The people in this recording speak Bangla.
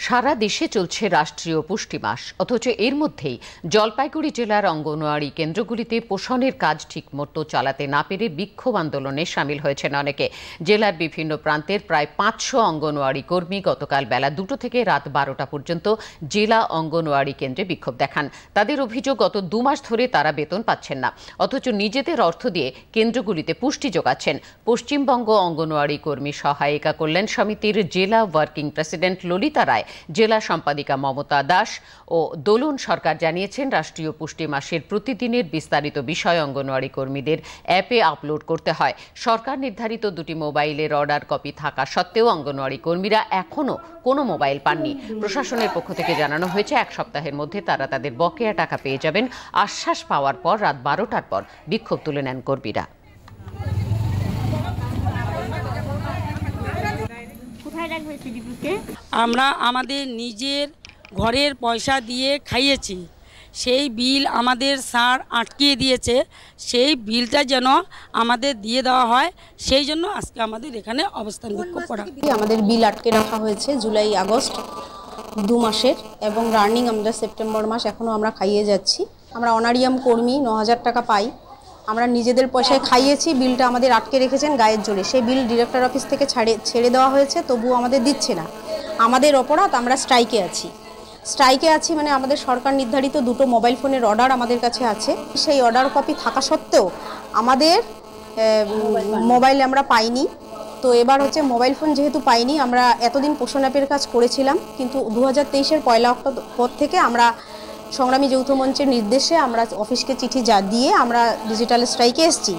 সারা দেশে চলছে রাষ্ট্রীয় পুষ্টি মাস, অথচ এর মধ্যেই জলপাইগুড়ি জেলার অঙ্গনওয়াড়ি কেন্দ্রগুলিতে পোষণের কাজ ঠিকমতো চালাতে না পেরে বিক্ষোভ আন্দোলনে সামিল হয়েছেন অনেকে। জেলার বিভিন্ন প্রান্তের প্রায় 500 অঙ্গনওয়াড়ি কর্মী গতকাল বেলা 2টো থেকে রাত 12টা পর্যন্ত জেলা অঙ্গনওয়াড়ি কেন্দ্রে বিক্ষোভ দেখান। তাদের অভিযোগ, গত 2 মাস ধরে তারা বেতন পাচ্ছেন না, অথচ নিজেদের অর্থ দিয়ে কেন্দ্রগুলিতে পুষ্টি যোগাচ্ছেন। পশ্চিমবঙ্গ অঙ্গনওয়াড়ি কর্মী সহায়িকা কল্যাণ সমিতির জেলা ওয়ার্কিং প্রেসিডেন্ট ললিতা রায়, জেলা সম্পাদিকা মমতা দাস ও দোলন সরকার জানিয়েছেন, রাষ্ট্রীয় পুষ্টি মাসের প্রতিদিনের বিস্তারিত বিষয় অঙ্গনওয়াড়ি কর্মীদের অ্যাপে আপলোড করতে হয়। সরকার নির্ধারিত 2টি মোবাইলের অর্ডার কপি থাকা সত্ত্বেও অঙ্গনওয়াড়ি কর্মীরা এখনও কোনো মোবাইল পাননি। প্রশাসনের পক্ষ থেকে জানানো হয়েছে, 1 সপ্তাহের মধ্যে তারা তাদের বকেয়া টাকা পেয়ে যাবেন। আশ্বাস পাওয়ার পর রাত 12টার পর বিক্ষোভ তুলে নেন কর্মীরা। আমরা আমাদের নিজের ঘরের পয়সা দিয়ে খাইয়েছি, সেই বিল আমাদের স্যার আটকিয়ে দিয়েছে, সেই বিলটা যেন আমাদের দিয়ে দেওয়া হয়, সেই জন্য আজকে আমাদের এখানে অবস্থান বিক্ষোভ করা। আমাদের বিল আটকে রাখা হয়েছে জুলাই আগস্ট 2 মাসের, এবং রানিং আমরা সেপ্টেম্বর মাস এখনও আমরা খাইয়ে যাচ্ছি। আমরা অনারিয়াম কর্মী, 9000 টাকা পাই। আমরা নিজেদের পয়সায় খাইয়েছি, বিলটা আমাদের আটকে রেখেছেন গায়ের জোরে। সেই বিল ডিরেক্টর অফিস থেকে ছেড়ে দেওয়া হয়েছে, তবুও আমাদের দিচ্ছে না। আমাদের অপরাধ, আমরা স্ট্রাইকে আছি মানে আমাদের সরকার নির্ধারিত 2টো মোবাইল ফোনের অর্ডার আমাদের কাছে আছে। সেই অর্ডার কপি থাকা সত্ত্বেও আমাদের মোবাইল আমরা পাইনি। তো এবার হচ্ছে মোবাইল ফোন যেহেতু পাইনি, আমরা এতদিন পোষণ অ্যাপের কাজ করেছিলাম, কিন্তু 2023-এর 1 অক্টোবর পর থেকে আমরা সংগ্রামী যৌথ মঞ্চের নির্দেশে আমরা অফিসকে চিঠি দিয়ে আমরা ডিজিটাল স্ট্রাইকে এসেছি।